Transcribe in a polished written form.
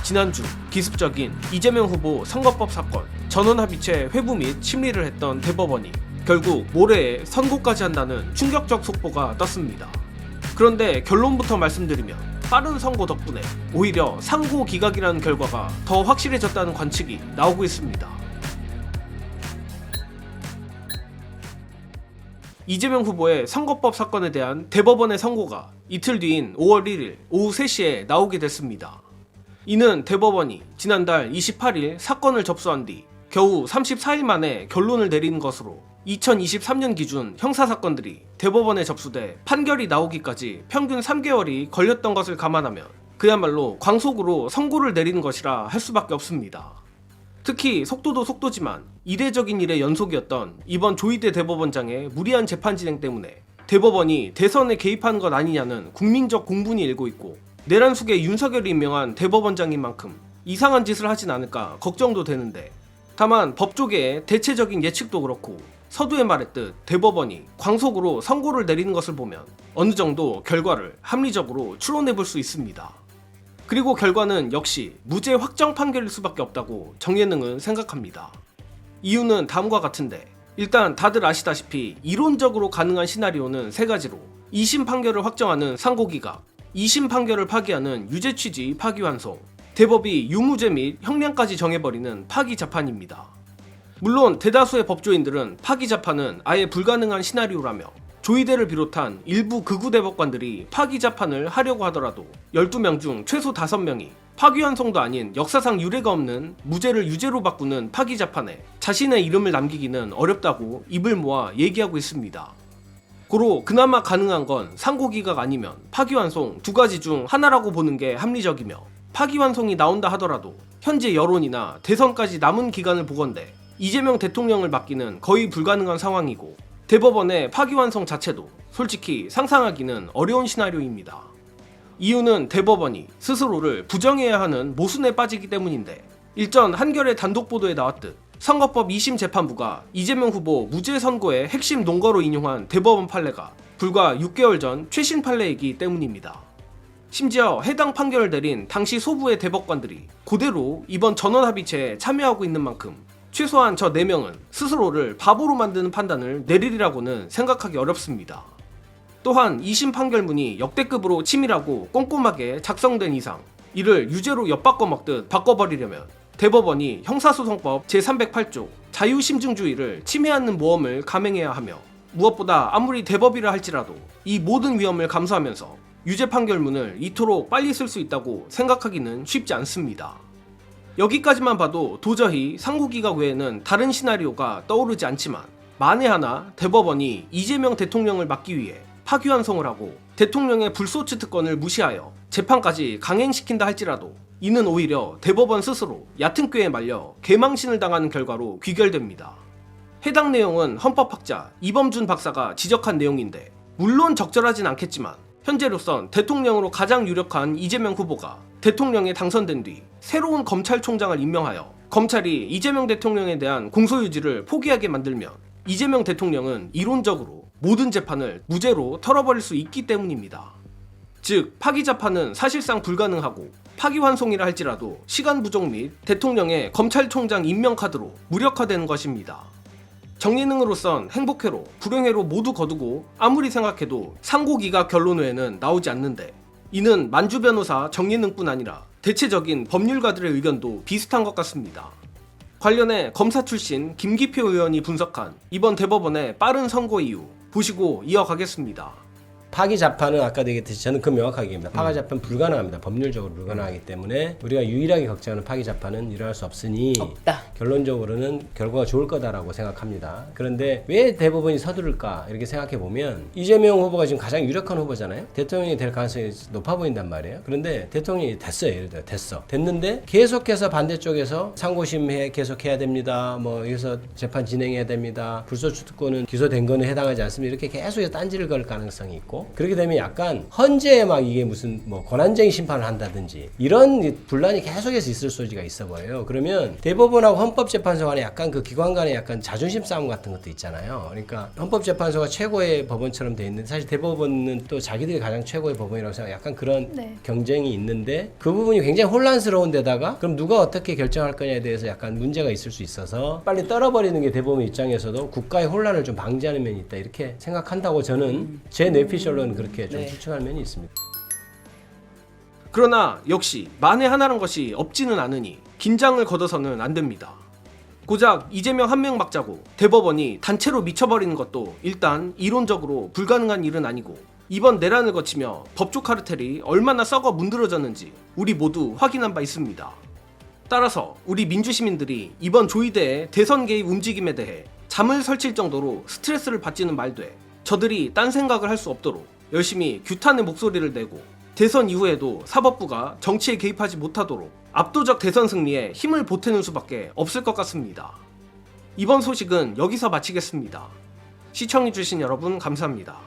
지난주 기습적인 이재명 후보 선거법 사건 전원합의체 회부 및 심리를 했던 대법원이 결국 모레에 선고까지 한다는 충격적 속보가 떴습니다. 그런데 결론부터 말씀드리면 빠른 선고 덕분에 오히려 상고 기각이라는 결과가 더 확실해졌다는 관측이 나오고 있습니다. 이재명 후보의 선거법 사건에 대한 대법원의 선고가 이틀 뒤인 5월 1일 오후 3시에 나오게 됐습니다. 이는 대법원이 지난달 28일 사건을 접수한 뒤 겨우 34일 만에 결론을 내리는 것으로 2023년 기준 형사사건들이 대법원에 접수돼 판결이 나오기까지 평균 3개월이 걸렸던 것을 감안하면 그야말로 광속으로 선고를 내리는 것이라 할 수밖에 없습니다. 특히 속도도 속도지만 이례적인 일의 연속이었던 이번 조희대 대법원장의 무리한 재판 진행 때문에 대법원이 대선에 개입하는 것 아니냐는 국민적 공분이 일고 있고 내란 속에 윤석열이 임명한 대법원장인 만큼 이상한 짓을 하진 않을까 걱정도 되는데 다만 법조계의 대체적인 예측도 그렇고 서두에 말했듯 대법원이 광속으로 선고를 내리는 것을 보면 어느 정도 결과를 합리적으로 추론해 볼 수 있습니다. 그리고 결과는 역시 무죄 확정 판결일 수밖에 없다고 정예능은 생각합니다. 이유는 다음과 같은데 일단 다들 아시다시피 이론적으로 가능한 시나리오는 3가지로 2심 판결을 확정하는 상고기각, 2심 판결을 파기하는 유죄 취지 파기환송, 대법이 유무죄 및 형량까지 정해버리는 파기자판입니다. 물론 대다수의 법조인들은 파기자판은 아예 불가능한 시나리오라며 조희대를 비롯한 일부 극우 대법관들이 파기자판을 하려고 하더라도 12명 중 최소 5명이 파기환송도 아닌 역사상 유례가 없는 무죄를 유죄로 바꾸는 파기자판에 자신의 이름을 남기기는 어렵다고 입을 모아 얘기하고 있습니다. 고로 그나마 가능한 건 상고기각 아니면 파기환송 2가지 중 하나라고 보는 게 합리적이며 파기환송이 나온다 하더라도 현재 여론이나 대선까지 남은 기간을 보건대 이재명 대통령을 맡기는 거의 불가능한 상황이고 대법원의 파기환송 자체도 솔직히 상상하기는 어려운 시나리오입니다. 이유는 대법원이 스스로를 부정해야 하는 모순에 빠지기 때문인데 일전 한겨레 단독 보도에 나왔듯 선거법 2심 재판부가 이재명 후보 무죄 선고의 핵심 논거로 인용한 대법원 판례가 불과 6개월 전 최신 판례이기 때문입니다. 심지어 해당 판결을 내린 당시 소부의 대법관들이 그대로 이번 전원합의체에 참여하고 있는 만큼 최소한 저 4명은 스스로를 바보로 만드는 판단을 내리리라고는 생각하기 어렵습니다. 또한 2심 판결문이 역대급으로 치밀하고 꼼꼼하게 작성된 이상 이를 유죄로 엿바꿔 먹듯 바꿔버리려면 대법원이 형사소송법 제308조 자유심증주의를 침해하는 모험을 감행해야 하며 무엇보다 아무리 대법이라 할지라도 이 모든 위험을 감수하면서 유죄 판결문을 이토록 빨리 쓸 수 있다고 생각하기는 쉽지 않습니다. 여기까지만 봐도 도저히 상고기각 외에는 다른 시나리오가 떠오르지 않지만 만에 하나 대법원이 이재명 대통령을 막기 위해 파기환송을 하고 대통령의 불소추 특권을 무시하여 재판까지 강행시킨다 할지라도 이는 오히려 대법원 스스로 얕은 꾀에 말려 개망신을 당하는 결과로 귀결됩니다. 해당 내용은 헌법학자 이범준 박사가 지적한 내용인데 물론 적절하진 않겠지만 현재로선 대통령으로 가장 유력한 이재명 후보가 대통령에 당선된 뒤 새로운 검찰총장을 임명하여 검찰이 이재명 대통령에 대한 공소유지를 포기하게 만들면 이재명 대통령은 이론적으로 모든 재판을 무죄로 털어버릴 수 있기 때문입니다. 즉 파기자판은 사실상 불가능하고 파기환송이라 할지라도 시간 부족 및 대통령의 검찰총장 임명 카드로 무력화되는 것입니다. 정예능으로선 행복회로, 불행회로 모두 거두고 아무리 생각해도 상고기각 결론 외에는 나오지 않는데 이는 만주 변호사 정예능뿐 아니라 대체적인 법률가들의 의견도 비슷한 것 같습니다. 관련해 검사 출신 김기표 의원이 분석한 이번 대법원의 빠른 선고 이유 보시고 이어가겠습니다. 파기자판은 아까도 얘기했듯이 저는 그 명확하게 얘기합니다. 파기자판 불가능합니다. 법률적으로 불가능하기 때문에 우리가 유일하게 걱정하는 파기자판은 일어날 수 없으니 없다. 결론적으로는 결과가 좋을 거다라고 생각합니다. 그런데 왜 대법원이 서두를까 이렇게 생각해 보면 이재명 후보가 지금 가장 유력한 후보잖아요. 대통령이 될 가능성이 높아 보인단 말이에요. 그런데 대통령이 됐어요. 예를 들어 됐는데 계속해서 반대쪽에서 상고심에 계속해야 됩니다. 뭐 여기서 재판 진행해야 됩니다. 불소추 특권은 기소된 거는 해당하지 않습니다. 이렇게 계속해서 딴지를 걸 가능성이 있고 있고, 그렇게 되면 약간 헌재에 막 이게 무슨 뭐 권한쟁의 심판을 한다든지 이런 분란이 계속해서 있을 소지가 있어 보여요. 그러면 대법원하고 헌법재판소 간에 약간 그 기관 간에 약간 자존심 싸움 같은 것도 있잖아요. 그러니까 헌법재판소가 최고의 법원처럼 돼 있는데 사실 대법원은 또 자기들이 가장 최고의 법원이라고 생각, 약간 그런 경쟁이 있는데 그 부분이 굉장히 혼란스러운 데다가 그럼 누가 어떻게 결정할 거냐에 대해서 약간 문제가 있을 수 있어서 빨리 떨어버리는 게 대법원 입장에서도 국가의 혼란을 좀 방지하는 면이 있다 이렇게 생각한다고 저는 제 뇌피셜로는 그렇게 좀 추측할 면이 있습니다. 그러나 역시 만에 하나란 것이 없지는 않으니 긴장을 거둬서는 안 됩니다. 고작 이재명 한 명 막자고 대법원이 단체로 미쳐버리는 것도 일단 이론적으로 불가능한 일은 아니고 이번 내란을 거치며 법조 카르텔이 얼마나 썩어 문드러졌는지 우리 모두 확인한 바 있습니다. 따라서 우리 민주시민들이 이번 조이대의 대선 개입 움직임에 대해 잠을 설칠 정도로 스트레스를 받지는 말되 저들이 딴 생각을 할 수 없도록 열심히 규탄의 목소리를 내고 대선 이후에도 사법부가 정치에 개입하지 못하도록 압도적 대선 승리에 힘을 보태는 수밖에 없을 것 같습니다. 이번 소식은 여기서 마치겠습니다. 시청해주신 여러분 감사합니다.